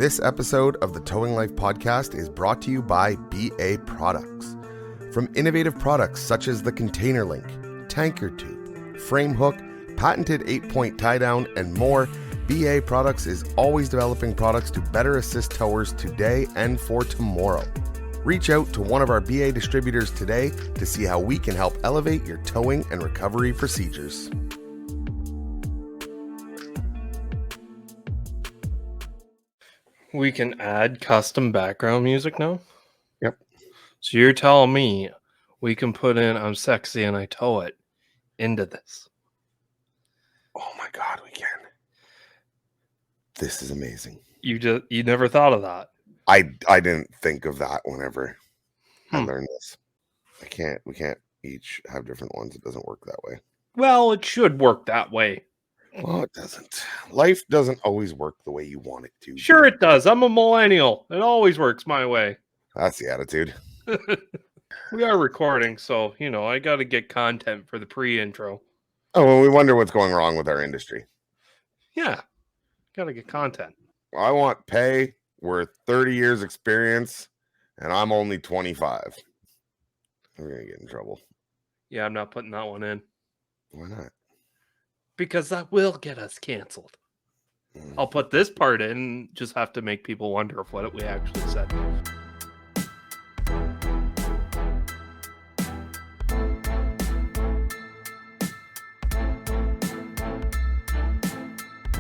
This episode of the Towing Life podcast is brought to you by BA Products. From innovative products such as the container link, tanker tube, frame hook, patented 8-point tie down, and more, BA Products is always developing products to better assist towers today and for tomorrow. Reach out to one of our BA distributors today to see how we can help elevate your towing and recovery procedures. We can add custom background music now? Yep. So you're telling me we can put in I'm Sexy and I Tow It into this? Oh my God, we can. This is amazing. You never thought of that? I didn't think of that whenever I learned this. We can't each have different ones. It doesn't work that way. Well, it should work that way. Well, it doesn't. Life doesn't always work the way you want it to. Sure it does. I'm a millennial. It always works my way. That's the attitude. We are recording, so, I got to get content for the pre-intro. Oh, well, we wonder what's going wrong with our industry. Yeah, got to get content. I want pay worth 30 years experience, and I'm only 25. We're going to get in trouble. Yeah, I'm not putting that one in. Why not? Because that will get us canceled. I'll put this part in, just have to make people wonder of what we actually said.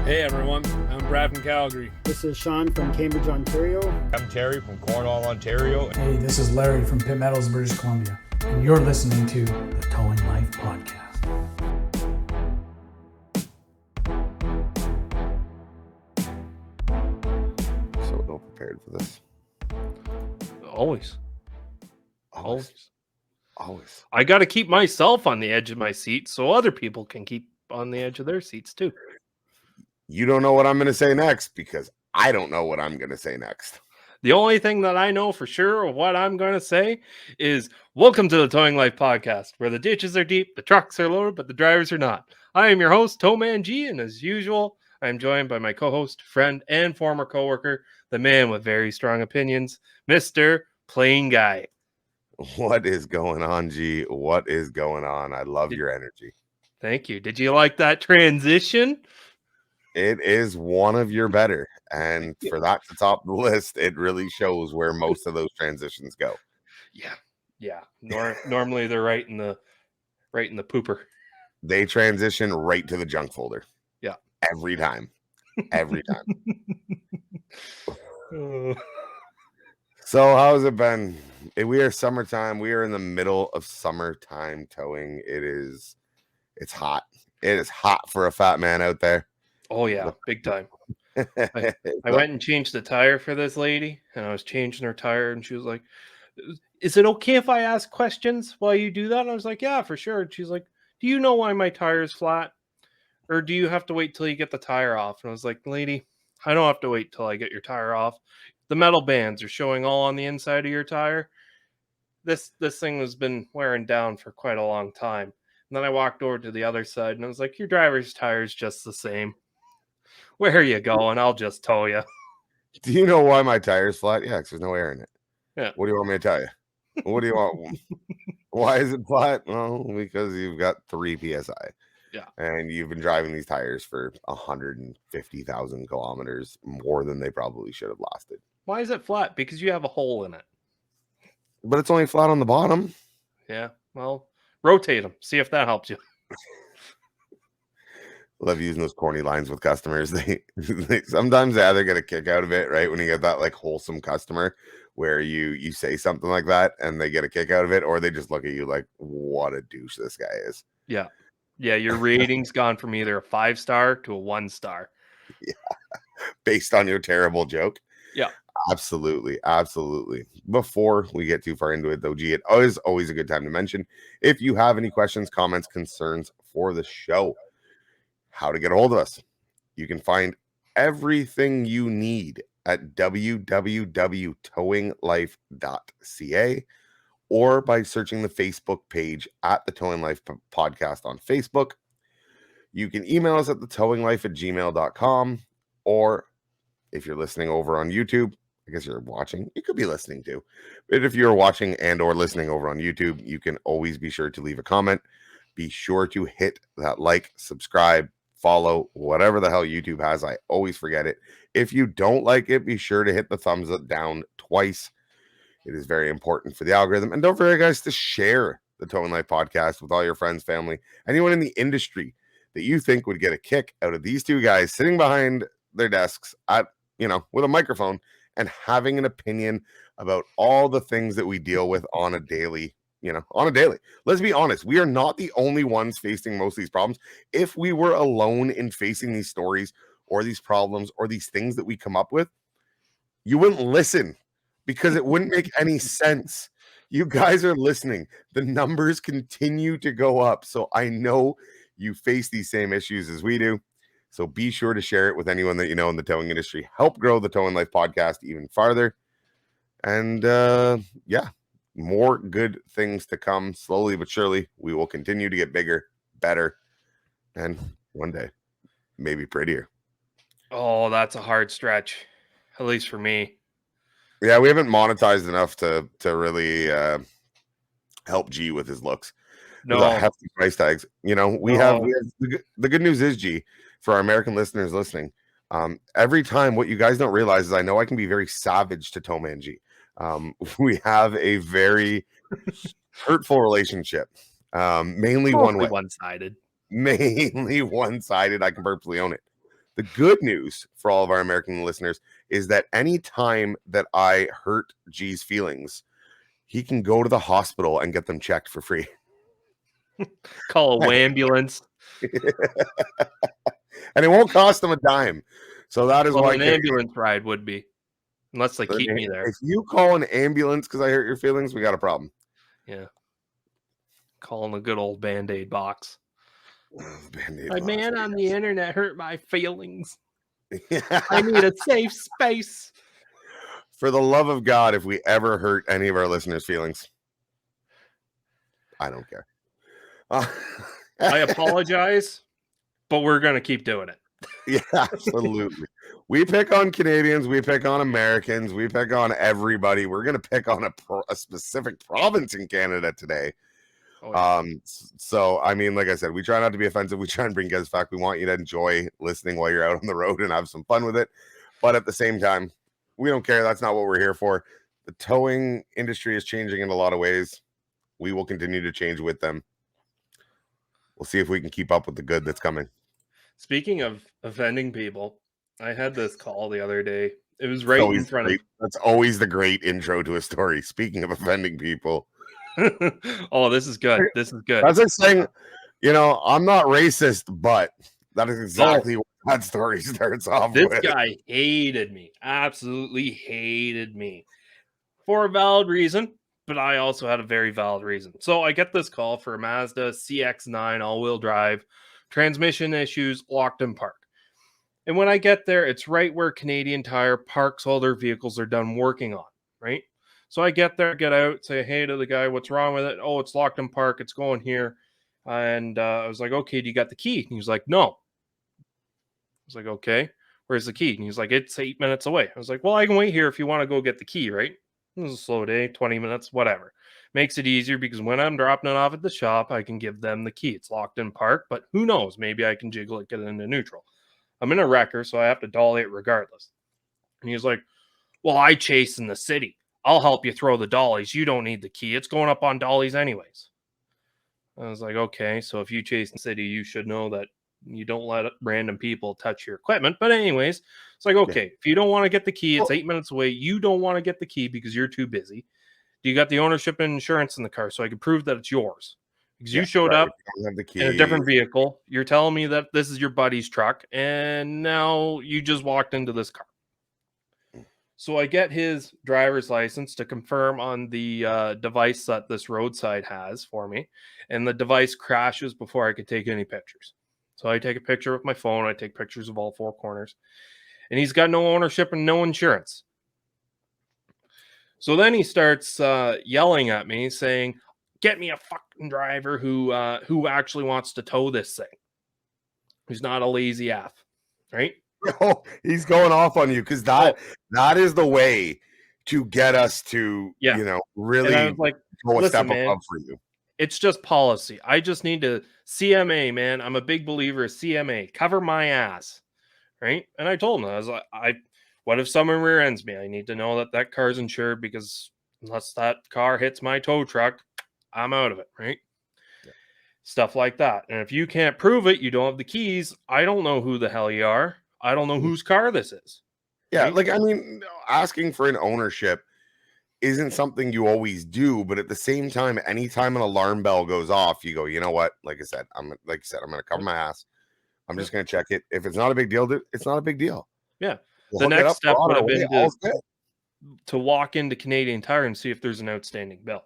Hey everyone, I'm Brad from Calgary. This is Sean from Cambridge, Ontario. I'm Terry from Cornwall, Ontario. Hey, this is Larry from Pitt Meadows, British Columbia, and you're listening to the Towing Life podcast. So ill prepared for this. Always. I got to keep myself on the edge of my seat so other people can keep on the edge of their seats too. You don't know what I'm going to say next because I don't know what I'm going to say next. The only thing that I know for sure of what I'm going to say is welcome to the Towing Life podcast, where the ditches are deep, the trucks are loaded, but the drivers are not. I am your host, TowManG, and as usual, I am joined by my co-host, friend, and former coworker, the man with very strong opinions, Mr. PlainGuy. What is going on, G? What is going on? I love your energy. Thank you. Did you like that transition? It is one of your better. And for that to top the list, it really shows where most of those transitions go. Yeah. Normally they're right in the pooper. They transition right to the junk folder. Yeah. Every time. Every time. So how's it been? We are summertime. We are in the middle of summertime towing. It's hot. It is hot for a fat man out there. Oh yeah, big time. I went and changed the tire for this lady, and I was changing her tire, and she was like, "Is it okay if I ask questions while you do that?" And I was like, "Yeah, for sure." And she's like, "Do you know why my tire is flat? Or do you have to wait till you get the tire off?" And I was like, "Lady, I don't have to wait till I get your tire off. The metal bands are showing all on the inside of your tire. This thing has been wearing down for quite a long time." And then I walked over to the other side, and I was like, "Your driver's tire is just the same. Where are you going? I'll just tow you." Do you know why my tire's flat? Yeah, because there's no air in it. Yeah. What do you want me to tell you? What do you want? Why is it flat? Well, because you've got 3 PSI. Yeah. And you've been driving these tires for 150,000 kilometers, more than they probably should have lasted. Why is it flat? Because you have a hole in it. But it's only flat on the bottom. Yeah. Well, rotate them. See if that helps you. Love using those corny lines with customers. They sometimes they either get a kick out of it, right? When you get that like wholesome customer where you say something like that and they get a kick out of it, or they just look at you like, what a douche this guy is. Yeah. Yeah. Your rating's gone from either a 5-star to a 1-star. Yeah. Based on your terrible joke. Yeah. Absolutely. Absolutely. Before we get too far into it though, G, it is always a good time to mention if you have any questions, comments, concerns for the show, how to get a hold of us. You can find everything you need at www.towinglife.ca or by searching the Facebook page at the Towing Life podcast on Facebook. You can email us at thetowinglife@gmail.com or If you're listening over on YouTube, I guess you're watching. You could be listening too. But if you're watching and or listening over on YouTube, you can always be sure to leave a comment. Be sure to hit that like, subscribe, follow, whatever the hell YouTube has. I always forget it. If you don't like it, be sure to hit the thumbs up down twice. It is very important for the algorithm. And don't forget, guys, to share the Towing Life podcast with all your friends, family, anyone in the industry that you think would get a kick out of these two guys sitting behind their desks at, with a microphone and having an opinion about all the things that we deal with on a daily. Let's be honest. We are not the only ones facing most of these problems. If we were alone in facing these stories or these problems or these things that we come up with, you wouldn't listen because it wouldn't make any sense. You guys are listening. The numbers continue to go up. So I know you face these same issues as we do. So be sure to share it with anyone that you know in the towing industry. Help grow the Towing Life podcast even farther. And more good things to come. Slowly but surely, we will continue to get bigger, better, and one day, maybe prettier. Oh, that's a hard stretch, at least for me. Yeah, we haven't monetized enough to really help G with his looks. No, hefty price tags. We have the good news is, G, for our American listeners listening, every time, what you guys don't realize is I know I can be very savage to TowManG. We have a very hurtful relationship, mainly mostly one-sided. one-sided. Mainly one-sided. I can perfectly own it. The good news for all of our American listeners is that any time that I hurt G's feelings, he can go to the hospital and get them checked for free. Call a ambulance. And it won't cost them a dime. So that is why an ambulance ride would be, unless they keep me there. If you call an ambulance because I hurt your feelings, we got a problem. Yeah. Calling a good old Band-Aid box. Band-Aid My box, man on the internet hurt my feelings. Yeah. I need a safe space. For the love of God, if we ever hurt any of our listeners' feelings, I don't care. I apologize, but we're going to keep doing it. Yeah, absolutely. We pick on Canadians. We pick on Americans. We pick on everybody. We're going to pick on a specific province in Canada today. Oh, yeah. So, I mean, like I said, we try not to be offensive. We try and bring guys back. We want you to enjoy listening while you're out on the road and have some fun with it. But at the same time, we don't care. That's not what we're here for. The towing industry is changing in a lot of ways. We will continue to change with them. We'll see if we can keep up with the good that's coming. Speaking of offending people, I had this call the other day. It was right in front of... That's always the great intro to a story. Speaking of offending people. Oh, this is good. This is good. That's like saying, I'm not racist, but that is exactly what that story starts off with. This guy hated me. Absolutely hated me. For a valid reason, but I also had a very valid reason. So I get this call for a Mazda CX-9 all-wheel drive, transmission issues, locked in park. And when I get there, it's right where Canadian Tire parks all their vehicles they're done working on, right? So I get there, get out, say, hey to the guy, what's wrong with it? Oh, it's locked in park. It's going here. And I was like, okay, do you got the key? And he was like, no. I was like, okay, where's the key? And he's like, it's 8 minutes away. I was like, well, I can wait here if you want to go get the key, right? It was a slow day, 20 minutes, whatever. Makes it easier because when I'm dropping it off at the shop, I can give them the key. It's locked in park, but who knows? Maybe I can jiggle it, get it into neutral. I'm in a wrecker, so I have to dolly it regardless. And he was like, well, I chase in the city. I'll help you throw the dollies. You don't need the key. It's going up on dollies anyways. I was like, okay, so if you chase in the city, you should know that you don't let random people touch your equipment. But anyways, it's like, okay, if you don't want to get the key, it's 8 minutes away. You don't want to get the key because you're too busy. Do you got the ownership and insurance in the car so I can prove that it's yours? Because you showed up in a different vehicle. You're telling me that this is your buddy's truck, and now you just walked into this car. So I get his driver's license to confirm on the device that this roadside has for me, and the device crashes before I could take any pictures. So I take a picture with my phone. I take pictures of all four corners, and he's got no ownership and no insurance. So then he starts yelling at me, saying, "Get me a fucking driver who actually wants to tow this thing, who's not a lazy ass," right? No, he's going off on you because that is the way to get us to, Yeah. you know, And I really was like, go a listen, step man, above for you. it's just policy. I just need to CMA, man. I'm a big believer of CMA. Cover my ass. Right. And I told him, I was like, what if someone rear ends me? I need to know that that car's insured because unless that car hits my tow truck, I'm out of it. Right. Stuff like that. And if you can't prove it, you don't have the keys. I don't know who the hell you are. I don't know whose car this is. Yeah, Right? like, I mean, asking for an ownership isn't something you always do, but at the same time, anytime an alarm bell goes off, you go, you know what? Like I said, I'm going to cover my ass. I'm just going to check it. If it's not a big deal, it's not a big deal. Yeah. We'll The hook it next up, step we're on would our have way, been all's good. to walk into Canadian Tire and see if there's an outstanding bill.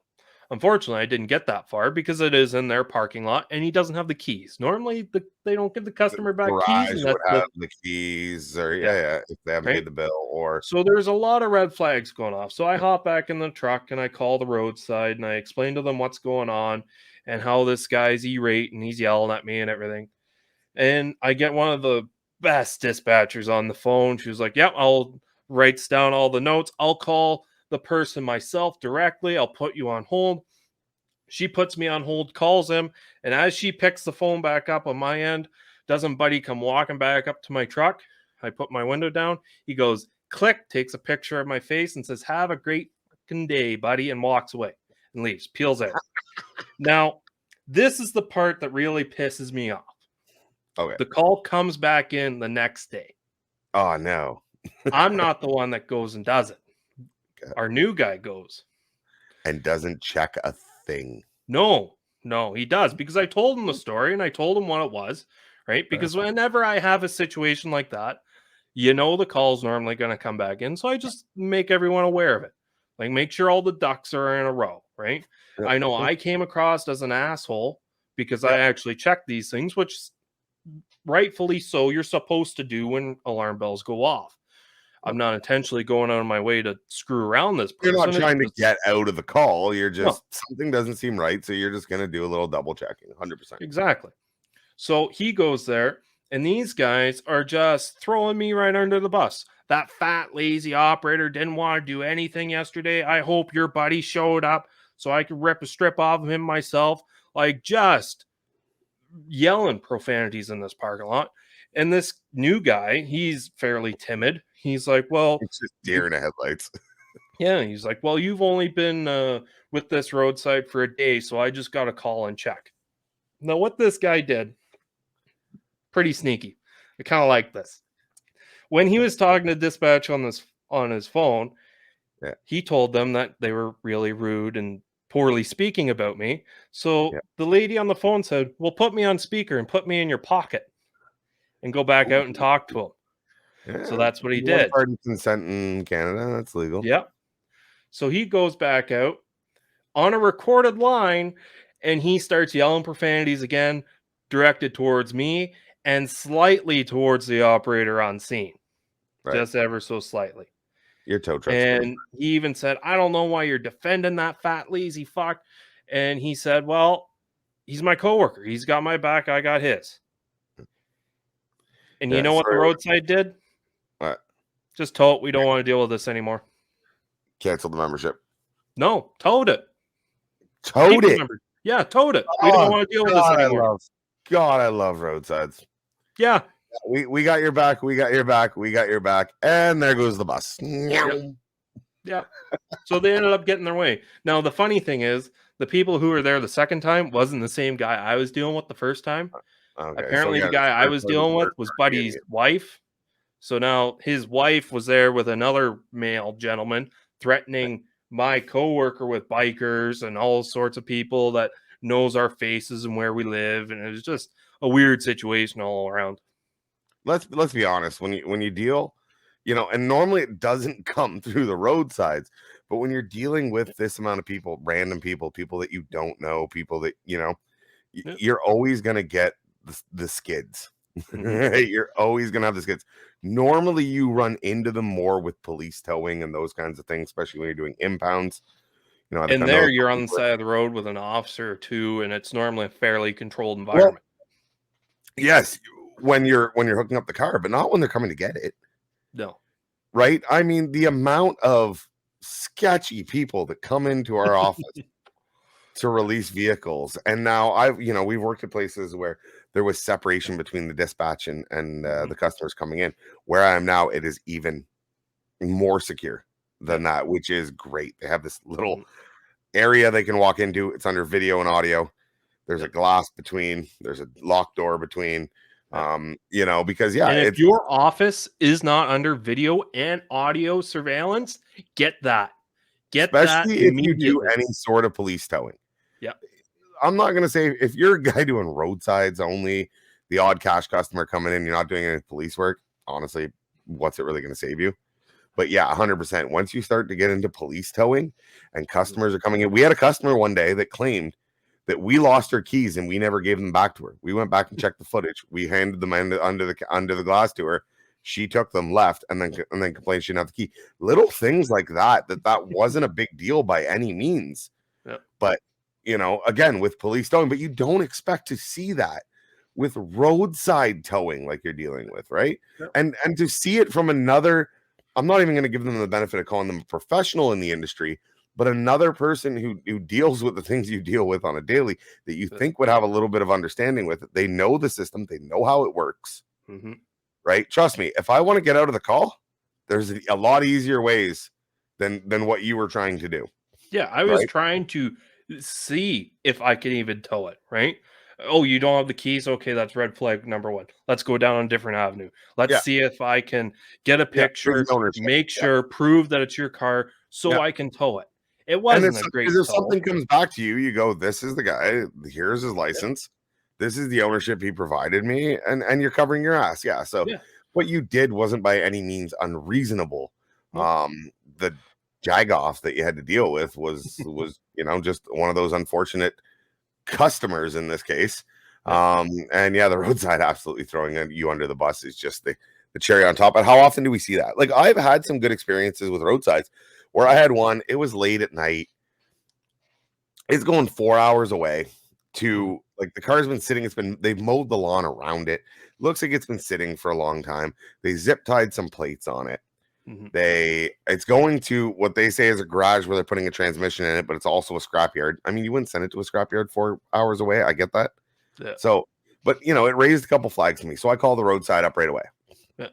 Unfortunately, I didn't get that far because it is in their parking lot and he doesn't have the keys. Normally, they don't give the customer back keys. Garage And would have the keys, or yeah, if they haven't Right? paid the bill, or So there's a lot of red flags going off. So I hop back in the truck and I call the roadside and I explain to them what's going on and how this guy's irate and he's yelling at me and everything. And I get one of the best dispatchers on the phone. She was like, "Yep, I'll writes down all the notes. I'll call the person myself directly. I'll put you on hold." She puts me on hold, calls him, and as she picks the phone back up on my end, doesn't Buddy come walking back up to my truck? I put my window down. He goes, click, takes a picture of my face and says, "Have a great fucking day, buddy," and walks away and leaves, peels out. Now, this is the part that really pisses me off. okay. The call comes back in the next day. Oh no. I'm not the one that goes and does it. Okay. Our new guy goes. And doesn't check a thing. No, he does because I told him the story and I told him what it was, right? Because whenever I have a situation like that, you know, the call's normally going to come back in. So I just make everyone aware of it. Like, make sure all the ducks are in a row, right? Yeah. I know I came across as an asshole because I actually checked these things, which rightfully so you're supposed to do when alarm bells go off. I'm not intentionally going out of my way to screw around this person. You're not trying to get out of the call. You're just, something doesn't seem right. So you're just going to do a little double checking. 100%. Exactly. So he goes there, and these guys are just throwing me right under the bus. That fat, lazy operator didn't want to do anything yesterday. I hope your buddy showed up so I could rip a strip off of him myself. Like, just yelling profanities in this parking lot. And this new guy, he's fairly timid. He's like, well, it's just deer in the headlights. Yeah, he's like, well, you've only been with this roadside for a day, so I just got to call and check. Now, what this guy did, pretty sneaky. I kind of like this. When he was talking to dispatch on his phone, he told them that they were really rude and poorly speaking about me. So the lady on the phone said, well, put me on speaker and put me in your pocket and go back out and talk to him. Yeah. So that's what he did. Party consent in Canada, that's legal. Yep. So he goes back out on a recorded line and he starts yelling profanities again, directed towards me and slightly towards the operator on scene. Right. Just ever so slightly. Your tow truck. And he even said, I don't know why you're defending that fat lazy fuck. And he said, well, he's my coworker. He's got my back. I got his. And you know what the roadside did? What? Just tow it. We don't want to deal with this anymore. Cancel the membership. No, towed it. Towed it? Yeah, towed it. We don't want to deal with this anymore. I love roadsides. Yeah. We got your back. We got your back. We got your back. And there goes the bus. Yeah. So they ended up getting their way. Now, the funny thing is, the people who were there the second time wasn't the same guy I was dealing with the first time. Okay, apparently, the guy I was dealing with was Buddy's wife. So now his wife was there with another male gentleman threatening my coworker with bikers and all sorts of people that knows our faces and where we live. And it was just a weird situation all around. Let's be honest. When you deal, and normally it doesn't come through the roadsides, but when you're dealing with this amount of people, random people that you don't know, people that, you're always going to get the skids. You're always going to have the skids. Normally you run into them more with police towing and those kinds of things, especially when you're doing impounds. And there you're on the side of the road with an officer or two, and it's normally a fairly controlled environment. Well, yes. when you're hooking up the car, but not when they're coming to get it. No. Right? I mean, the amount of sketchy people that come into our office to release vehicles. And now we've worked at places where there was separation between the dispatch and the customers coming in. Where I am now, it is even more secure than that, which is great. They have this little area they can walk into. It's under video and audio. There's a glass between, there's a locked door between, because and if your office is not under video and audio surveillance, get that. Especially if you do any sort of police towing. Yeah. I'm not going to say if you're a guy doing roadsides only, the odd cash customer coming in, you're not doing any police work. Honestly, what's it really going to save you? But yeah, 100%. Once you start to get into police towing and customers are coming in, we had a customer one day that claimed that we lost her keys and we never gave them back to her. We went back and checked the footage. We handed them under the glass to her. She took them, left, and then complained she didn't have the key. Little things like that wasn't a big deal by any means. Yeah. But again, with police towing, but you don't expect to see that with roadside towing like you're dealing with, right? Yeah. And to see it from another, I'm not even going to give them the benefit of calling them a professional in the industry, but another person who deals with the things you deal with on a daily that you think would have a little bit of understanding with it. They know the system. They know how it works. Mm-hmm. Right? Trust me, if I want to get out of the call, there's a lot easier ways than what you were trying to do. Yeah, I was trying to see if I could even tow it, right? Oh, you don't have the keys? Okay, that's red flag number one. Let's go down a different avenue. Let's see if I can get a picture, make sure, prove that it's your car so I can tow it. It wasn't a great tow. If something comes back to you, you go, this is the guy, here's his license. This is the ownership he provided me, and you're covering your ass. Yeah. So what you did wasn't by any means unreasonable. The jag-off that you had to deal with was just one of those unfortunate customers in this case. And the roadside absolutely throwing you under the bus is just the cherry on top. And how often do we see that? Like, I've had some good experiences with roadsides where I had one, it was late at night. It's going 4 hours away to, like, the car's been sitting, they've mowed the lawn around it. Looks like it's been sitting for a long time. They zip tied some plates on it. Mm-hmm. It's going to what they say is a garage where they're putting a transmission in it, but it's also a scrapyard. I mean, you wouldn't send it to a scrapyard 4 hours away. I get that. Yeah. So, but it raised a couple flags to me. So I called the roadside up right away. Yeah.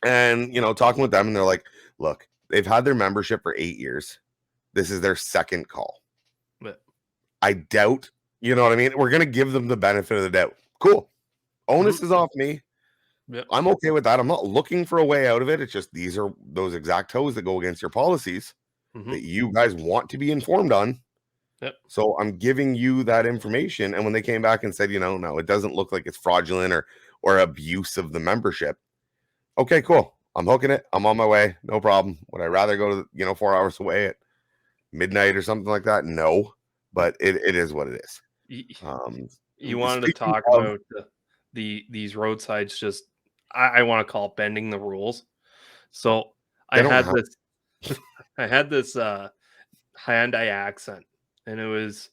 And, talking with them, and they're like, look, they've had their membership for 8 years. This is their second call. Yeah. I doubt, you know what I mean? We're going to give them the benefit of the doubt. Cool. Onus is off me. Yep. I'm okay with that. I'm not looking for a way out of it. It's just these are those exact tows that go against your policies that you guys want to be informed on. Yep. So I'm giving you that information. And when they came back and said, no, it doesn't look like it's fraudulent or abuse of the membership. Okay, cool. I'm hooking it. I'm on my way. No problem. Would I rather go to, 4 hours away at midnight or something like that? No, but it is what it is. You wanted to talk about these roadsides, just I want to call it bending the rules. So I had this Hyundai Accent, and it was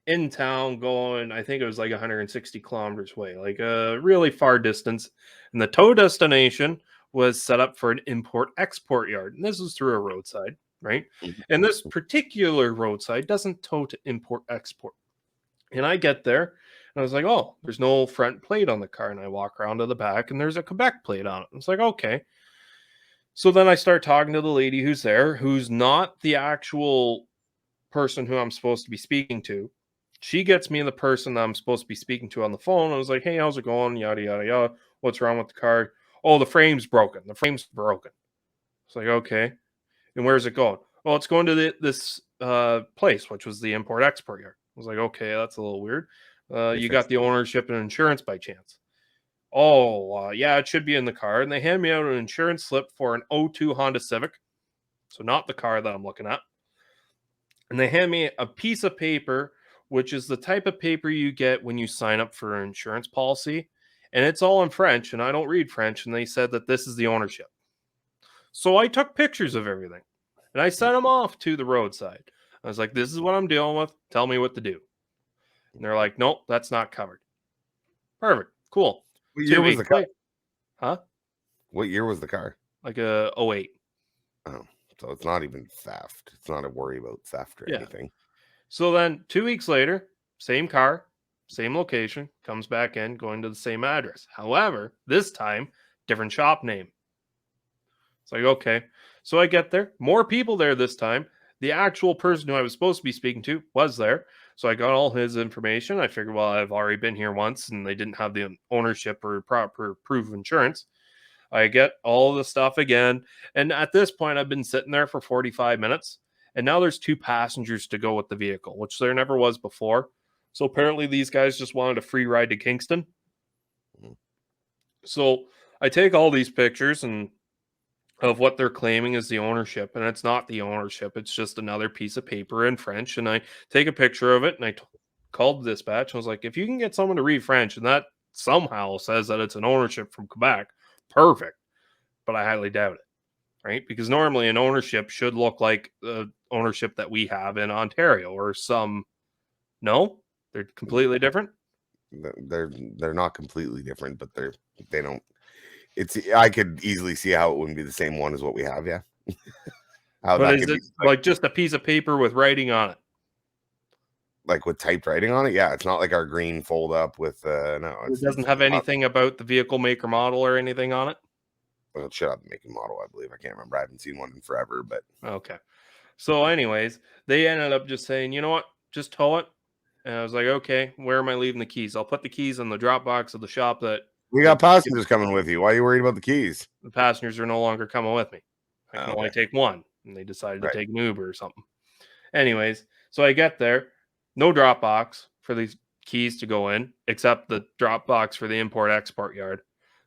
in town going, I think it was like 160 kilometers away, like a really far distance. And the tow destination was set up for an import-export yard. And this was through a roadside, right? Mm-hmm. And this particular roadside doesn't tow to import-export. And I get there, and I was like, oh, there's no front plate on the car. And I walk around to the back, and there's a Quebec plate on it. It's like, okay. So then I start talking to the lady who's there, who's not the actual person who I'm supposed to be speaking to. She gets me the person that I'm supposed to be speaking to on the phone. I was like, hey, how's it going? Yada, yada, yada. What's wrong with the car? Oh, the frame's broken. The frame's broken. It's like, okay. And where's it going? Oh, it's going to this place, which was the import-export yard. I was like, okay, that's a little weird. You got the ownership and insurance by chance? Oh, yeah, it should be in the car. And they hand me out an insurance slip for an 02 Honda Civic. So not the car that I'm looking at. And they hand me a piece of paper, which is the type of paper you get when you sign up for an insurance policy. And it's all in French, and I don't read French. And they said that this is the ownership. So I took pictures of everything, and I sent them off to the roadside. I was like, this is what I'm dealing with. Tell me what to do. And they're like, nope, that's not covered. Perfect. Cool. What year was the car? Huh? What year was the car? Like a 08. Oh, so it's not even theft. It's not a worry about theft or anything. So then 2 weeks later, same car, same location, comes back in, going to the same address. However, this time, different shop name. It's like, okay. So I get there, more people there this time. The actual person who I was supposed to be speaking to was there. So I got all his information. I figured, well, I've already been here once and they didn't have the ownership or proper proof of insurance. I get all the stuff again. And at this point, I've been sitting there for 45 minutes. And now there's 2 passengers to go with the vehicle, which there never was before. So apparently these guys just wanted a free ride to Kingston. So I take all these pictures and of what they're claiming is the ownership, and it's not the ownership. It's just another piece of paper in French. And I take a picture of it, and I called the dispatch. I was like, if you can get someone to read French, and that somehow says that it's an ownership from Quebec, perfect. But I highly doubt it, right? Because normally an ownership should look like the ownership that we have in Ontario or some. No, they're completely different. They're not completely different, but they don't. I could easily see how it wouldn't be the same one as what we have. Yeah. How but is it like just a piece of paper with writing on it? Like with typed writing on it? Yeah, it's not like our green fold up with no. It doesn't have anything about the vehicle maker model or anything on it. Well, it should have the making model, I believe. I can't remember. I haven't seen one in forever, but okay. So, anyways, they ended up just saying, you know what, just tow it. And I was like, okay, where am I leaving the keys? I'll put the keys in the drop box of the shop that. We got passengers coming with you. Why are you worried about the keys? The passengers are no longer coming with me. I can only take one. And they decided to take an Uber or something. Anyways, so I get there. No drop box for these keys to go in, except the drop box for the import-export yard.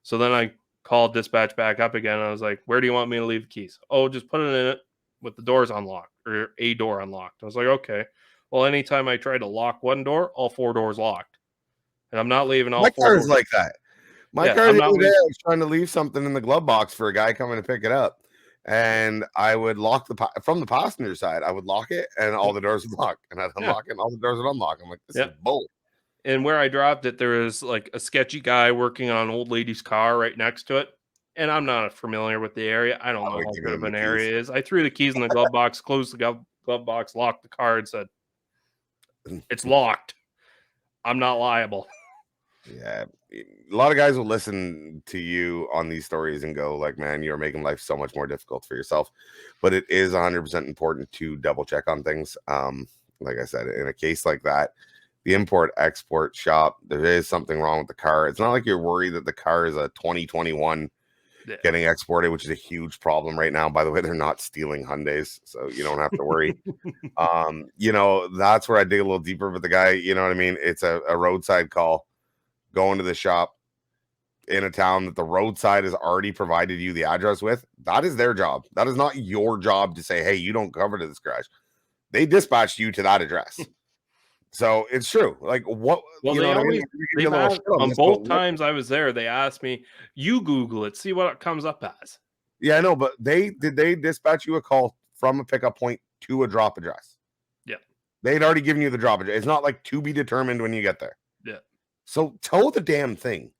So then I called dispatch back up again. And I was like, where do you want me to leave the keys? Oh, just put it in it with the doors unlocked or a door unlocked. I was like, okay. Well, anytime I try to lock one door, all 4 doors locked. And I'm not leaving all 4 doors. My car's like that. My car the other day, I was trying to leave something in the glove box for a guy coming to pick it up. And I would lock from the passenger side. I would lock it, and all the doors would lock. And I'd unlock it, and all the doors would unlock. I'm like, this is bull. And where I dropped it, there was like a sketchy guy working on an old lady's car right next to it. And I'm not familiar with the area. I don't know how good of an area it is. I threw the keys in the glove box, closed the glove box, locked the car, and said, it's locked. I'm not liable. Yeah. A lot of guys will listen to you on these stories and go like, man, you're making life so much more difficult for yourself. But it is 100% important to double check on things. Like I said, in a case like that, the import-export shop, there is something wrong with the car. It's not like you're worried that the car is a 2021 getting exported, which is a huge problem right now. By the way, they're not stealing Hyundais, so you don't have to worry. That's where I dig a little deeper with the guy. You know what I mean? It's a roadside call. Going to the shop in a town that the roadside has already provided you the address with. That is their job. That is not your job to say, hey, you don't cover to this garage. They dispatched you to that address. So it's true. Like what? Well, you they know always, what I mean? on both times I was there, they asked me, you Google it, see what it comes up as. Yeah, I know, but did they dispatch you a call from a pickup point to a drop address? Yeah. They'd already given you the drop address. It's not like to be determined when you get there. Yeah. So tow the damn thing.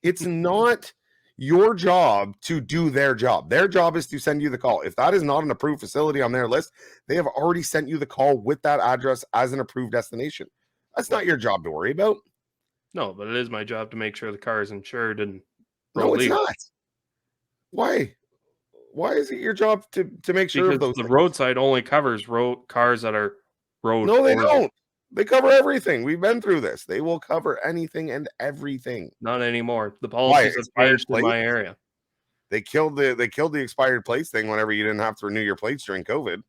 It's not your job to do their job. Their job is to send you the call. If that is not an approved facility on their list, they have already sent you the call with that address as an approved destination. That's not your job to worry about. No, but it is my job to make sure the car is insured and no, it's not. Why? Why is it your job to make sure of those the roadside only covers cars that are road? No, they don't. They cover everything. We've been through this. They will cover anything and everything. Not anymore. The policies have changed in my area. They killed the expired plates thing whenever you didn't have to renew your plates during COVID.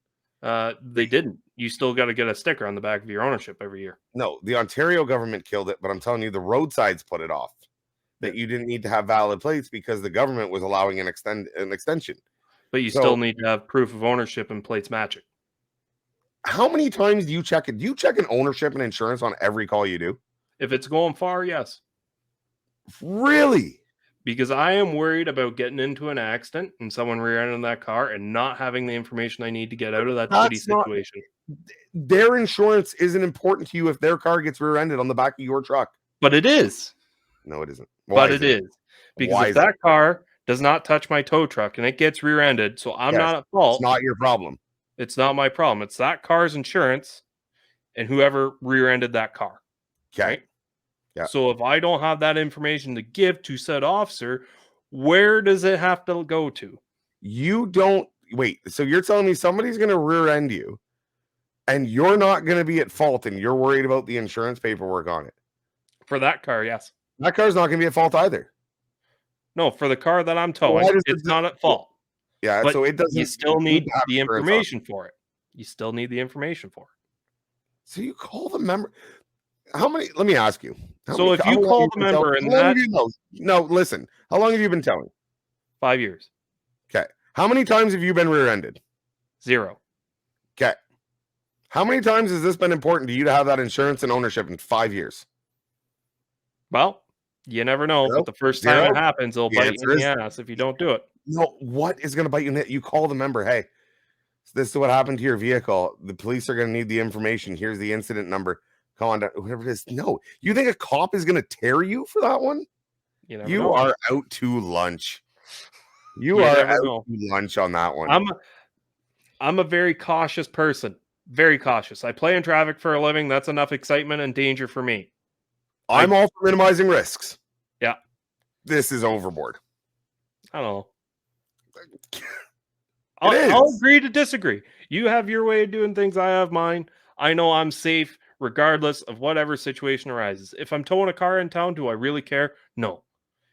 They didn't. You still got to get a sticker on the back of your ownership every year. No, the Ontario government killed it, but I'm telling you, the roadsides put it off. That you didn't need to have valid plates because the government was allowing an extension. But you still need to have proof of ownership and plates matching. How many times do you check it? Do you check an ownership and insurance on every call you do? If it's going far, yes. Really? Because I am worried about getting into an accident and someone rear-ending that car and not having the information I need to get out of that shitty situation. Their insurance isn't important to you if their car gets rear-ended on the back of your truck. But it is. No, it isn't. But it is. Because Why if is that car does not touch my tow truck and it gets rear-ended, so I'm not at fault. It's not your problem. It's not my problem. It's that car's insurance and whoever rear-ended that car. Okay. Right? Yeah. So if I don't have that information to give to said officer, where does it have to go to? You don't wait. So you're telling me somebody's going to rear end you and you're not going to be at fault and you're worried about the insurance paperwork on it. For that car, yes. That car's not going to be at fault either. No, for the car that I'm towing, it's not at fault. Yeah, but so it doesn't. You still need the insurance information for it. You still need the information for it. So you call the member. How many? Let me ask you. So if you call the member and that. No, listen. How long have you been towing? 5 years. Okay. How many times have you been rear-ended? 0. Okay. How many times has this been important to you to have that insurance and ownership in 5 years? Well, you never know. Zero? But the first time Zero? it happens, it'll The bite you answer in the is- ass if you don't do it. No, what is going to bite you in the head? You call the member. Hey, this is what happened to your vehicle. The police are going to need the information. Here's the incident number. Come on down. Whatever it is. No. You think a cop is going to tear you for that one? You never You know. are out to lunch. You You are never out know. to lunch on that one. I'm a very cautious person. Very cautious. I play in traffic for a living. That's enough excitement and danger for me. I'm all for minimizing risks. Yeah. This is overboard. I don't know. It I'll is. agree to disagree. You have your way of doing things. I have mine. I know I'm safe regardless of whatever situation arises. If I'm towing a car in town, do I really care? No.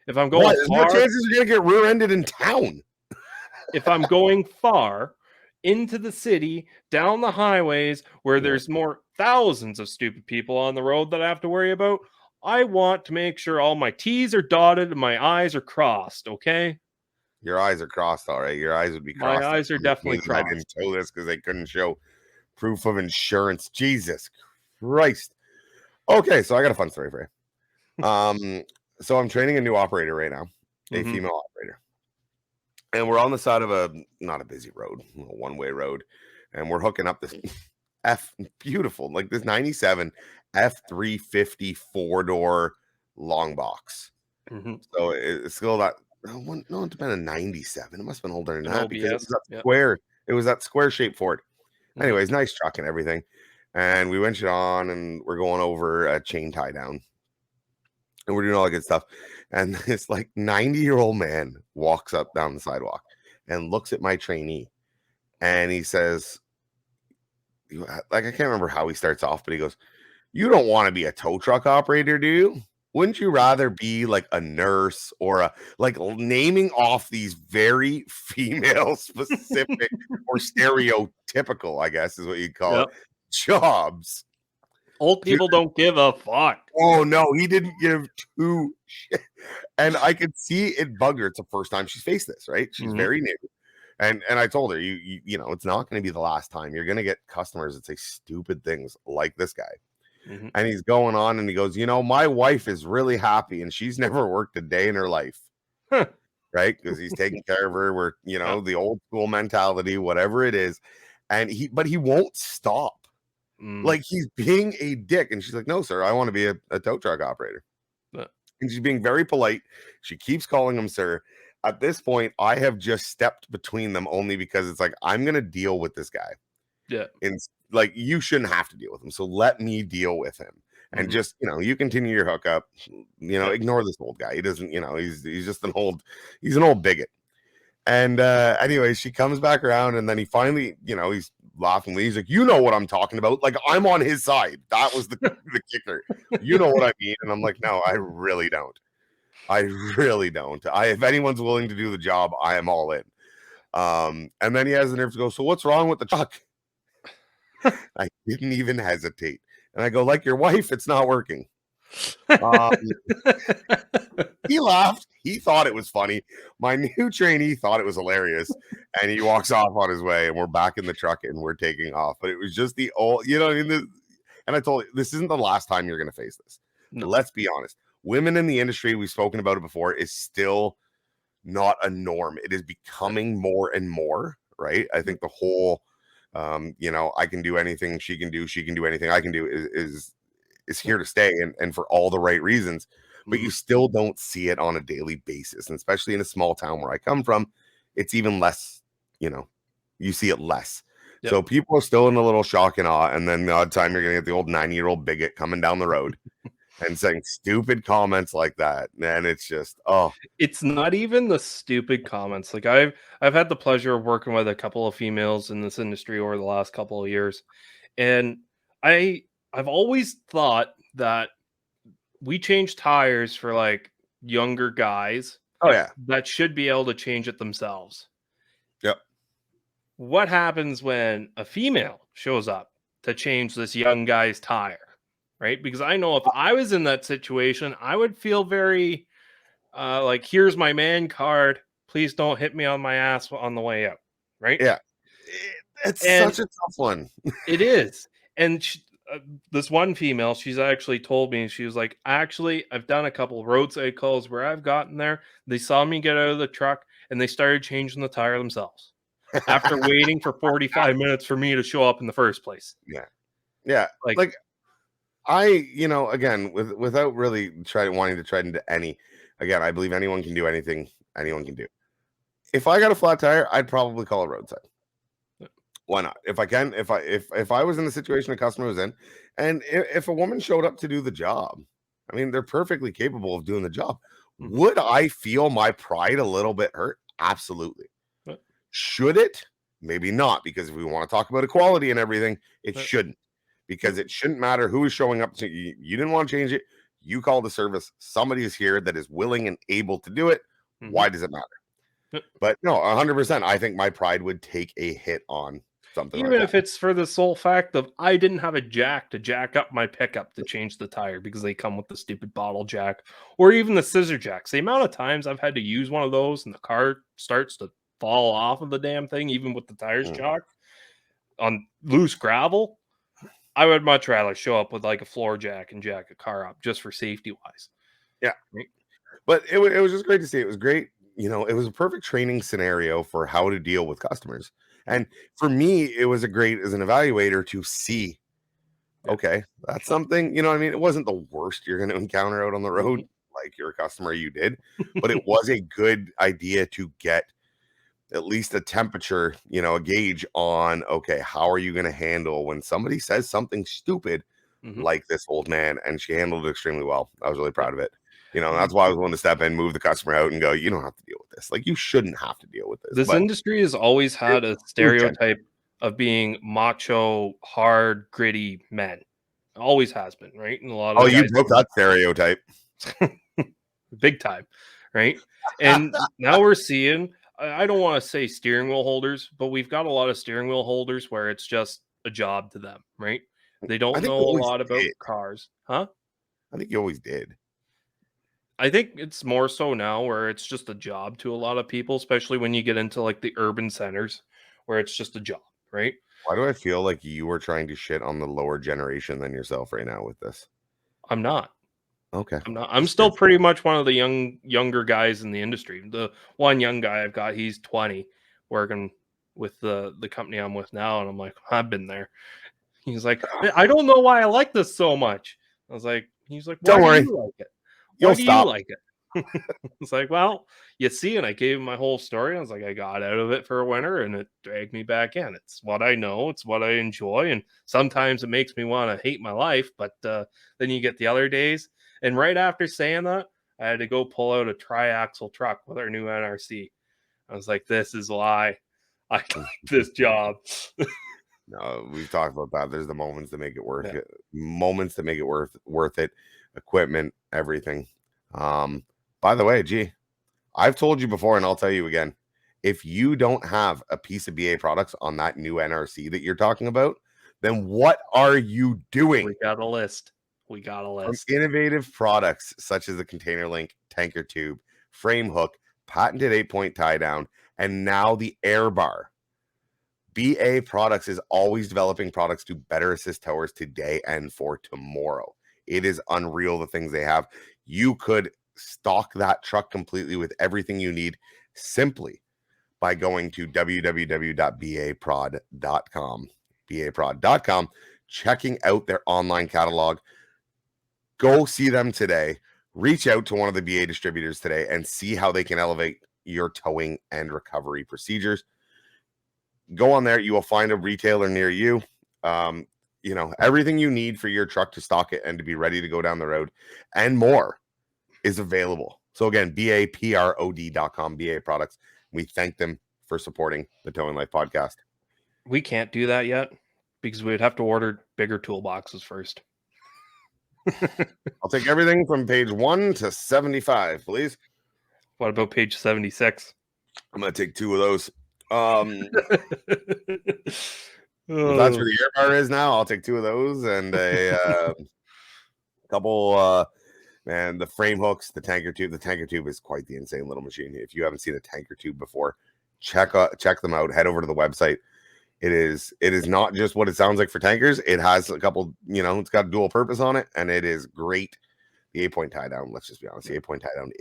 If I'm going Why? There's no far, chances you're going to get rear-ended in town. if I'm going far into the city, down the highways where there's more thousands of stupid people on the road that I have to worry about, I want to make sure all my T's are dotted and my I's are crossed, okay? Your eyes are crossed, all right. Your eyes would be My crossed. eyes are definitely I didn't crossed. tow this because they couldn't show proof of insurance. Jesus Christ. Okay, so I got a fun story for you. So I'm training a new operator right now, a Mhm. female operator. And we're on the side of not a busy road, a one-way road. And we're hooking up this beautiful, like this 97 F350 4-door long box. Mhm. So it's still that. No, it's been a 97. It must have been older than An that because it was OBS, that yeah. square. It was that square shaped Ford. Mhm. Anyways, nice truck and everything. And we went it on and we're going over a chain tie down. And we're doing all that good stuff. And this like 90-year-old man walks up down the sidewalk and looks at my trainee. And he says, like, I can't remember how he starts off, but he goes, "You don't want to be a tow truck operator, do you? Wouldn't you rather be like a nurse or a like naming off these very female specific or stereotypical, I guess is what you'd call it, jobs?" Old people don't give a fuck. Oh no, he didn't give two shit. And I could see it bugged her. It's the first time she's faced this, right? She's Mhm. very new. And I told her, you know, it's not going to be the last time. You're going to get customers that say stupid things like this guy. Mhm. And he's going on and he goes, "You know, my wife is really happy and she's never worked a day in her life." Huh. Right? Because he's taking care of her. We're, you know, the old school mentality, whatever it is. And but he won't stop. Like he's being a dick. And she's like, "No, sir, I want to be a tow truck operator." And she's being very polite. She keeps calling him sir. At this point, I have just stepped between them only because it's like, I'm going to deal with this guy. Yeah. And like, you shouldn't have to deal with him. So let me deal with him. And just, you know, you continue your hookup, you know, ignore this old guy. He doesn't, you know, he's just an old bigot. And anyway, she comes back around and then he finally, you know, he's laughingly, he's like, "You know what I'm talking about. Like, I'm on his side." That was the kicker. "You know what I mean?" And I'm like, "No, I really don't. I really don't. If anyone's willing to do the job, I am all in." And then he has the nerve to go, "So what's wrong with the truck?" I didn't even hesitate. And I go, "Like your wife, it's not working." He laughed. He thought it was funny. My new trainee thought it was hilarious. And he walks off on his way and we're back in the truck and we're taking off. But it was just the old, you know, and I told you, this isn't the last time you're going to face this. No. Let's be honest. Women in the industry, we've spoken about it before, is still not a norm. It is becoming more and more, right? I think the whole, you know, I can do anything she can do anything I can do is here to stay and for all the right reasons. but you still don't see it on a daily basis. And especially in a small town where I come from, it's even less, you see it less. Yep. So people are still in a little shock and awe. And then the odd time you're going to get the old 90-year-old bigot coming down the road and saying stupid comments like that. And it's just, it's not even the stupid comments. Like I've had the pleasure of working with a couple of females in this industry over the last couple of years. And I've always thought that we change tires for like younger guys. Oh yeah. That should be able to change it themselves. Yep. What happens when a female shows up to change this young guy's tire? Right? Because I know if I was in that situation, I would feel very like, here's my man card. Please don't hit me on my ass on the way out. Right? Yeah. It's such a tough one. It is. And this one female, she's actually told me, she was like, actually, I've done a couple of roadside calls where I've gotten there. They saw me get out of the truck and they started changing the tire themselves after waiting for 45 minutes for me to show up in the first place. Yeah. Yeah. Like I, again, without really wanting to try into again, I believe anyone can do anything anyone can do. If I got a flat tire, I'd probably call a roadside. Why not? If I can, if I was in the situation a customer was in, and if a woman showed up to do the job, I mean, they're perfectly capable of doing the job. Would I feel my pride a little bit hurt? Absolutely. Should it? Maybe not, because if we want to talk about equality and everything, it shouldn't. Because it shouldn't matter who is showing up to you. You didn't want to change it. You call the service. Somebody is here that is willing and able to do it. Why does it matter? But no, 100%. I think my pride would take a hit on something. Even if it's for the sole fact of I didn't have a jack to jack up my pickup to change the tire because they come with the stupid bottle jack, or even the scissor jacks. The amount of times I've had to use one of those and the car starts to fall off of the damn thing, even with the tires chocked on loose gravel. I would much rather show up with like a floor jack and jack a car up just for safety wise. Yeah. But it was just great to see. It was great. It was a perfect training scenario for how to deal with customers. And for me, it was a great as an evaluator to see, okay, that's something, it wasn't the worst you're going to encounter out on the road. Like you're a customer, you did, but it was a good idea to get at least a temperature, a gauge on, okay, how are you going to handle when somebody says something stupid like this old man? And she handled it extremely well. I was really proud of it. That's why I was willing to step in, move the customer out and go, you don't have to deal with this. Like, you shouldn't have to deal with this. This industry has always had a stereotype of being macho, hard, gritty men. It always has been, right? And a lot of you broke that stereotype. Big time, right? And now we're seeing, I don't want to say steering wheel holders, but we've got a lot of steering wheel holders where it's just a job to them, right? They don't know a lot about cars. Huh? I think you always did. I think it's more so now where it's just a job to a lot of people, especially when you get into like the urban centers where it's just a job, right? Why do I feel like you are trying to shit on the lower generation than yourself right now with this? I'm not. Okay. I'm not. I'm still pretty much one of the younger guys in the industry. The one young guy I've got, he's 20, working with the company I'm with now, and I'm like, I've been there. He's like, I don't know why I like this so much. I was like, don't worry, do you like it? You'll why do stop. You like it? It's like, well, you see, and I gave him my whole story. I was like, I got out of it for a winter, and it dragged me back in. It's what I know. It's what I enjoy, and sometimes it makes me want to hate my life. But then you get the other days. And right after saying that, I had to go pull out a tri-axle truck with our new NRC. I was like, this is why I like this job. No, we've talked about that. There's the moments that make it worth it. Moments that make it worth it. Equipment, everything. By the way, I've told you before, and I'll tell you again. If you don't have a piece of BA products on that new NRC that you're talking about, then what are you doing? We got a list. From innovative products such as the container link, tanker tube, frame hook, patented 8-point tie down, and now the air bar. BA Products is always developing products to better assist towers today and for tomorrow. It is unreal the things they have. You could stock that truck completely with everything you need simply by going to www.baprod.com, checking out their online catalog. Go see them today. reach out to one of the BA distributors today and see how they can elevate your towing and recovery procedures. Go on there. You will find a retailer near you. Everything you need for your truck to stock it and to be ready to go down the road and more is available. So again, BAPROD.com, BA Products. We thank them for supporting the Towing Life podcast. We can't do that yet because we'd have to order bigger toolboxes first. I'll take everything from page 1 to 75, please. What about page 76? I'm going to take 2 of those. If that's where the air bar is now, I'll take 2 of those and a couple, the frame hooks, the tanker tube. The tanker tube is quite the insane little machine. If you haven't seen a tanker tube before, check them out. Head over to the website. It is not just what it sounds like for tankers. It has a couple, it's got a dual purpose on it, and it is great. The 8-point tie down, let's just be honest, the 8-point tie down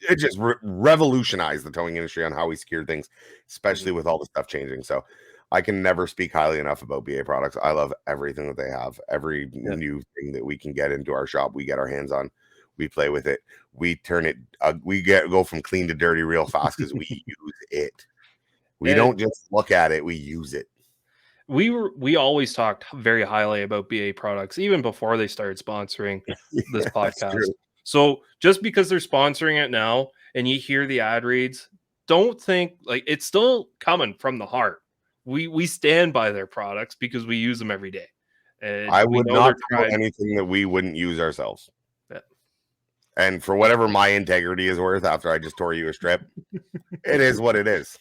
it just revolutionized the towing industry on how we secure things, especially with all the stuff changing. So I can never speak highly enough about BA Products. I love everything that they have. Every new thing that we can get into our shop, we get our hands on. We play with it. We turn it. Go from clean to dirty real fast because we use it. We don't just look at it. We use it. We always talked very highly about BA Products even before they started sponsoring this podcast. So just because they're sponsoring it now and you hear the ad reads, don't think like it's still coming from the heart. We stand by their products because we use them every day. And I would not try anything that we wouldn't use ourselves. Yeah. And for whatever my integrity is worth after I just tore you a strip, it is what it is.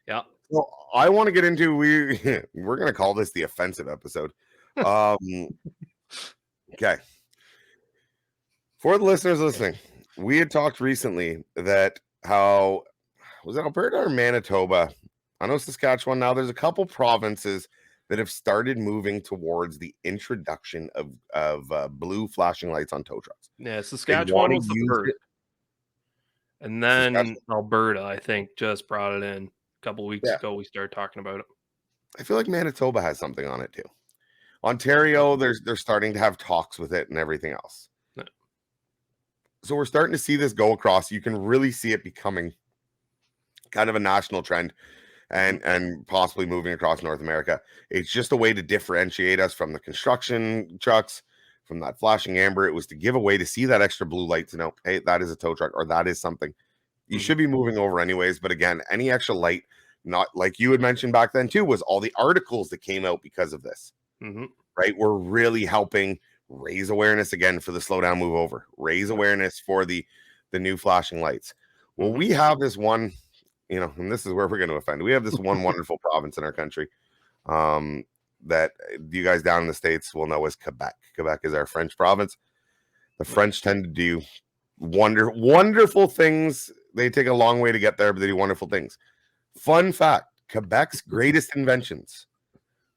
Yeah. Well, I want to get into we're going to call this the offensive episode. Okay. For the listeners listening, we had talked recently that how was it Alberta or Manitoba? I know Saskatchewan now. There's a couple provinces that have started moving towards the introduction of blue flashing lights on tow trucks. Yeah, Saskatchewan was the first. And then Alberta, I think, just brought it in a couple weeks ago. We started talking about it. I feel like Manitoba has something on it too. Ontario, they're starting to have talks with it and everything else. Yeah. So we're starting to see this go across. You can really see it becoming kind of a national trend and possibly moving across North America. It's just a way to differentiate us from the construction trucks, from that flashing amber. It was to give a way to see that extra blue light to know, hey, that is a tow truck or that is something. You should be moving over anyways. But again, any extra light, not like you had mentioned back then too, was all the articles that came out because of this, right? We're really helping raise awareness again for the slow down, move over, raise awareness for the new flashing lights. Well, we have this one, and this is where we're going to offend. We have this one wonderful province in our country that you guys down in the States will know as Quebec. Quebec is our French province. The French tend to do wonderful things. They take a long way to get there, but they do wonderful things. Fun fact, Quebec's greatest inventions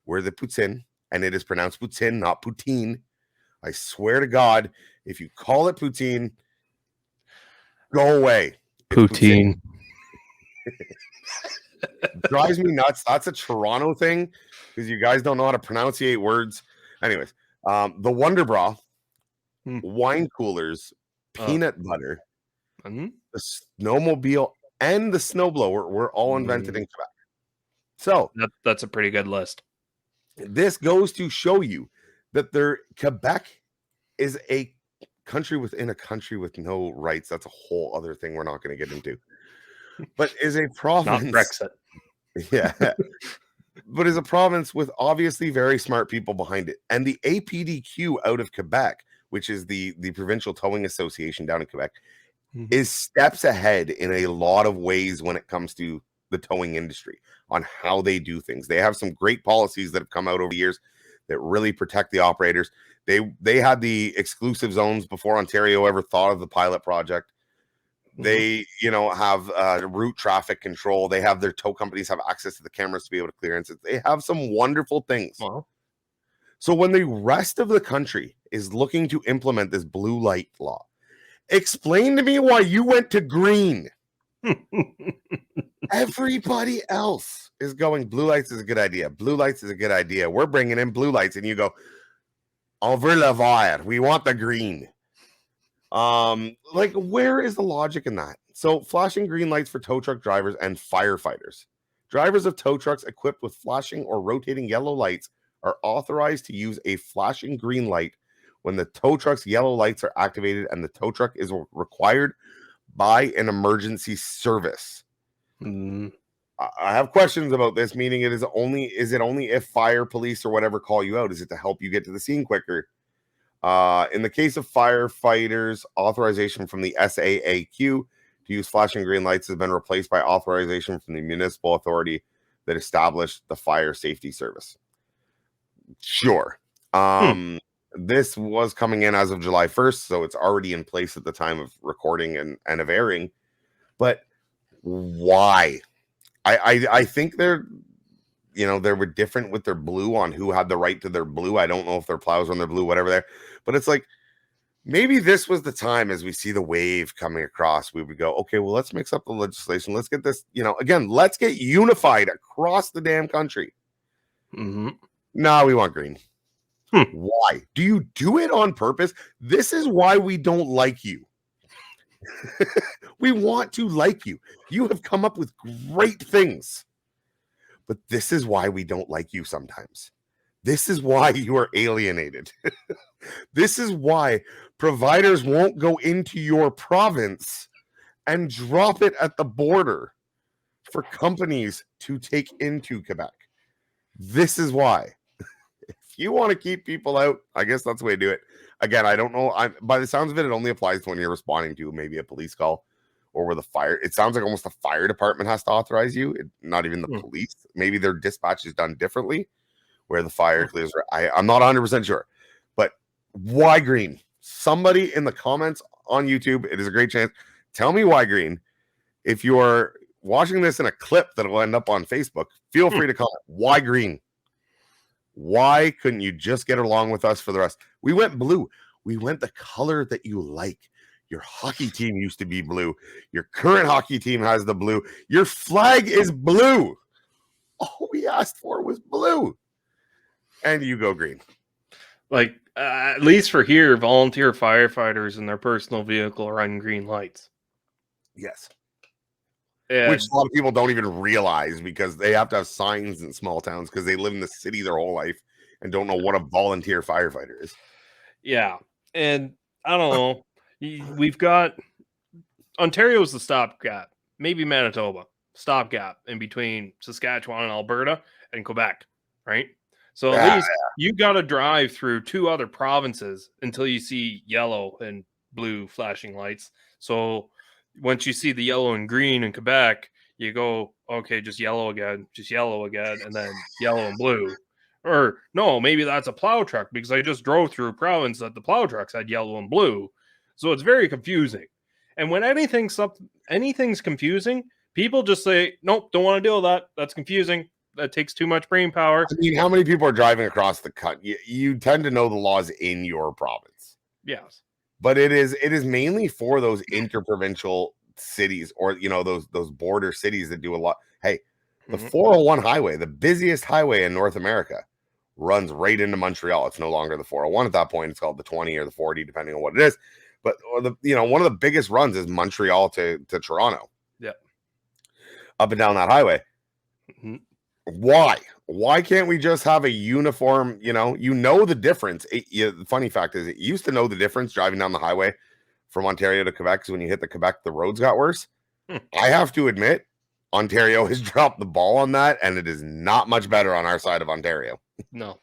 were the poutine, and it is pronounced poutine, not poutine. I swear to God, if you call it poutine, go away. Poutine. Drives me nuts. That's a Toronto thing because you guys don't know how to pronunciate words. Anyways, the Wonder Bra, wine coolers, peanut butter, the snowmobile, and the snowblower were all invented in Quebec. So that's a pretty good list. This goes to show you that Quebec is a country within a country with no rights. That's a whole other thing we're not going to get into. But is a province. Not Brexit. Yeah. But is a province with obviously very smart people behind it. And the APDQ out of Quebec, which is the Provincial Towing Association down in Quebec, is steps ahead in a lot of ways when it comes to the towing industry on how they do things. They have some great policies that have come out over the years that really protect the operators. They had the exclusive zones before Ontario ever thought of the pilot project. They, have route traffic control. They have their tow companies have access to the cameras to be able to clearance it. They have some wonderful things. Wow. So when the rest of the country is looking to implement this blue light law, explain to me why you went to green. Everybody else is going, blue lights is a good idea. Blue lights is a good idea. We're bringing in blue lights. And you go, on veut le vert. We want the green. Like, where is the logic in that? So, flashing green lights for tow truck drivers and firefighters. Drivers of tow trucks equipped with flashing or rotating yellow lights are authorized to use a flashing green light when the tow truck's yellow lights are activated and the tow truck is required by an emergency service. I have questions about this, meaning is it only if fire, police, or whatever call you out? Is it to help you get to the scene quicker? In the case of firefighters, authorization from the SAAQ to use flashing green lights has been replaced by authorization from the municipal authority that established the fire safety service. Sure. This was coming in as of July 1st, so it's already in place at the time of recording and of airing. But why? I think they were different with their blue on who had the right to their blue. I don't know if their plows on their blue, whatever there. But it's like, maybe this was the time as we see the wave coming across, we would go, okay, well, let's mix up the legislation. Let's get this, again, let's get unified across the damn country. No, we want green. Why? Do you do it on purpose? This is why we don't like you. We want to like you. You have come up with great things. But this is why we don't like you sometimes. This is why you are alienated. This is why providers won't go into your province and drop it at the border for companies to take into Quebec. This is why. If you want to keep people out, I guess that's the way to do it. Again, I don't know. By the sounds of it, it only applies to when you're responding to maybe a police call or where the fire. It sounds like almost the fire department has to authorize you, not even the police. Maybe their dispatch is done differently, where the fire clears. I'm not 100% sure. But why green? Somebody in the comments on YouTube, it is a great chance. Tell me why green. If you're watching this in a clip that will end up on Facebook, feel free to comment. Why green? Why couldn't you just get along with us for the rest? We went blue. We went the color that you like. Your hockey team used to be blue. Your current hockey team has the blue. Your flag is blue. All we asked for was blue. And you go green. Like, at least for here, volunteer firefighters in their personal vehicle run green lights. Yes. And which a lot of people don't even realize because they have to have signs in small towns because they live in the city their whole life and don't know what a volunteer firefighter is. Yeah. And I don't know. We've got Ontario's the stopgap, maybe Manitoba, stopgap in between Saskatchewan and Alberta and Quebec, right? So at least you got to drive through two other provinces until you see yellow and blue flashing lights. So once you see the yellow and green in Quebec, you go, okay, just yellow again, and then yellow and blue. Or no, maybe that's a plow truck because I just drove through a province that the plow trucks had yellow and blue. So it's very confusing. And when anything's confusing, people just say, nope, don't want to deal with that. That's confusing. That takes too much brain power. I mean, how many people are driving across the country? You tend to know the laws in your province. Yes. But it is mainly for those interprovincial cities or, those border cities that do a lot. Hey, the 401 highway, the busiest highway in North America, runs right into Montreal. It's no longer the 401 at that point. It's called the 20 or the 40, depending on what it is. But one of the biggest runs is Montreal to Toronto. Yeah. Up and down that highway. Why can't we just have a uniform, the difference. The funny fact is it used to know the difference driving down the highway from Ontario to Quebec, because when you hit the Quebec, the roads got worse. I have to admit, Ontario has dropped the ball on that, and it is not much better on our side of Ontario. No.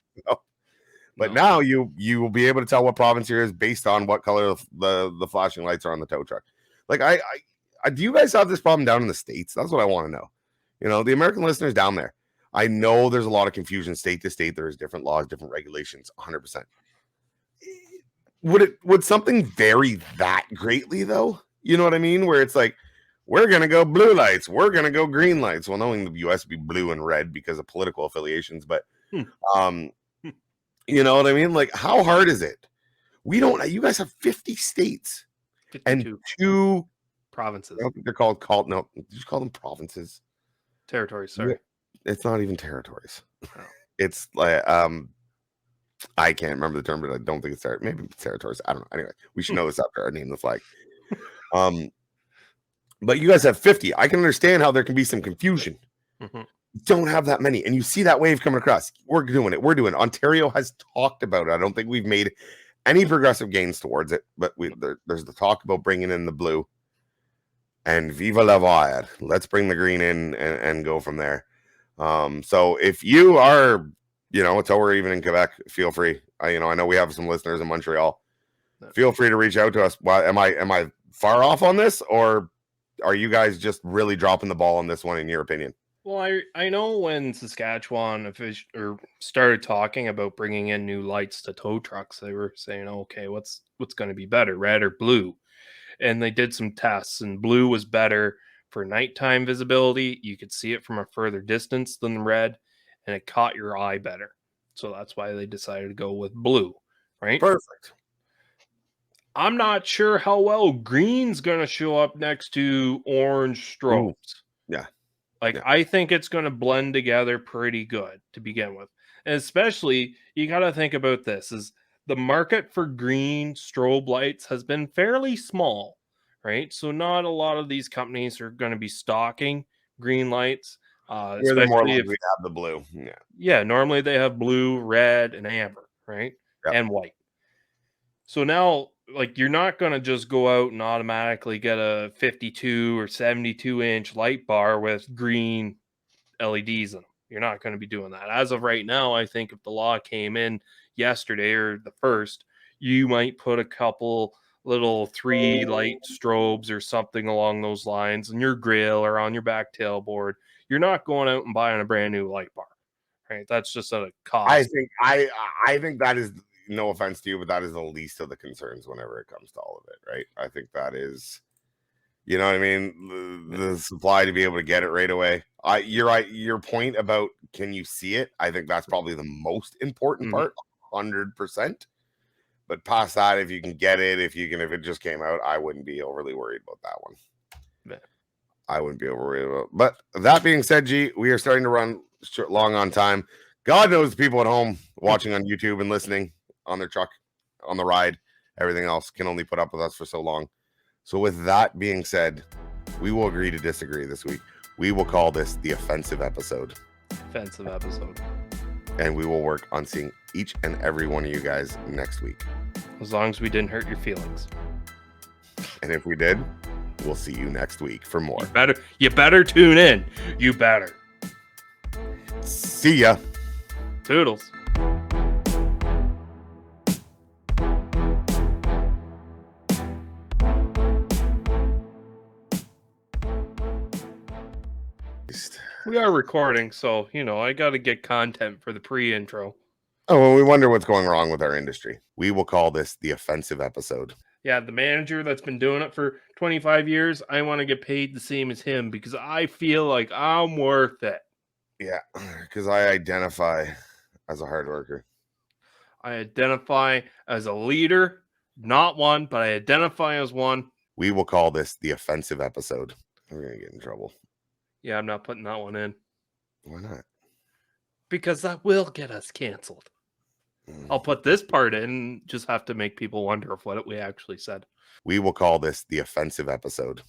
But now you will be able to tell what province you're is based on what color the flashing lights are on the tow truck. Like, I do you guys have this problem down in the States? That's what I want to know. The American listeners down there. I know there's a lot of confusion state to state. There is different laws, different regulations, 100%. Would something vary that greatly, though? You know what I mean? Where it's like, we're going to go blue lights. We're going to go green lights. Well, knowing the U.S. would be blue and red because of political affiliations. But, you know what I mean? Like, how hard is it? You guys have 50 states 52. And 2 provinces. I don't think they're called, no, just call them provinces. Territories, sorry. It's not even territories. Oh. It's like, I can't remember the term, but I don't think it's maybe Ceratoris. I don't know. Anyway, we should know this after I name the flag. But you guys have 50. I can understand how there can be some confusion. Mm-hmm. Don't have that many, and you see that wave coming across. We're doing it. We're doing it. Ontario has talked about it. I don't think we've made any progressive gains towards it, but there's the talk about bringing in the blue. And viva la vire. Let's bring the green in and go from there. So if you are, a tower even in Quebec, feel free. I know we have some listeners in Montreal. Feel free to reach out to us. Why am I far off on this, or are you guys just really dropping the ball on this one in your opinion? Well, I know when Saskatchewan started talking about bringing in new lights to tow trucks, they were saying, okay, what's going to be better, red or blue? And they did some tests, and blue was better for nighttime visibility. You could see it from a further distance than red, and it caught your eye better. So that's why they decided to go with blue, right? Perfect. I'm not sure how well green's going to show up next to orange strobes. Yeah. I think it's going to blend together pretty good to begin with. And especially, you got to think about this, is the market for green strobe lights has been fairly small, right? So not a lot of these companies are going to be stocking green lights. Where they're more likely to have the blue. Yeah, normally they have blue, red, and amber, right? Yep. And white. So now, you're not going to just go out and automatically get a 52 or 72 inch light bar with green LEDs in them. You're not going to be doing that. As of right now, I think if the law came in yesterday or the 1st, you might put a couple little 3 light strobes or something along those lines in your grill or on your back tailboard. You're not going out and buying a brand new light bar, right? That's just a cost. I think that is, no offense to you, but that is the least of the concerns whenever it comes to all of it, right? I think that is, you know what I mean? The supply to be able to get it right away. You're right. Your point about can you see it? I think that's probably the most important part, 100%. But past that, if you can get it, if it just came out, I wouldn't be overly worried about that one. Yeah. I wouldn't be overly worried about. But that being said, G, we are starting to run long on time. God knows the people at home watching on YouTube and listening on their truck, on the ride, everything else can only put up with us for so long. So with that being said, we will agree to disagree this week. We will call this the offensive episode. Offensive episode. And we will work on seeing each and every one of you guys next week. As long as we didn't hurt your feelings. And if we did, we'll see you next week for more. You better tune in. You better. See ya. Toodles. We are recording, so, I got to get content for the pre-intro. Oh, well, we wonder what's going wrong with our industry. We will call this the offensive episode. Yeah, the manager that's been doing it for 25 years, I want to get paid the same as him because I feel like I'm worth it. Yeah, because I identify as a hard worker. I identify as a leader, not one, but I identify as one. We will call this the offensive episode. We're going to get in trouble. Yeah, I'm not putting that one in. Why not? Because that will get us canceled. I'll put this part in, just have to make people wonder of what we actually said. We will call this the offensive episode.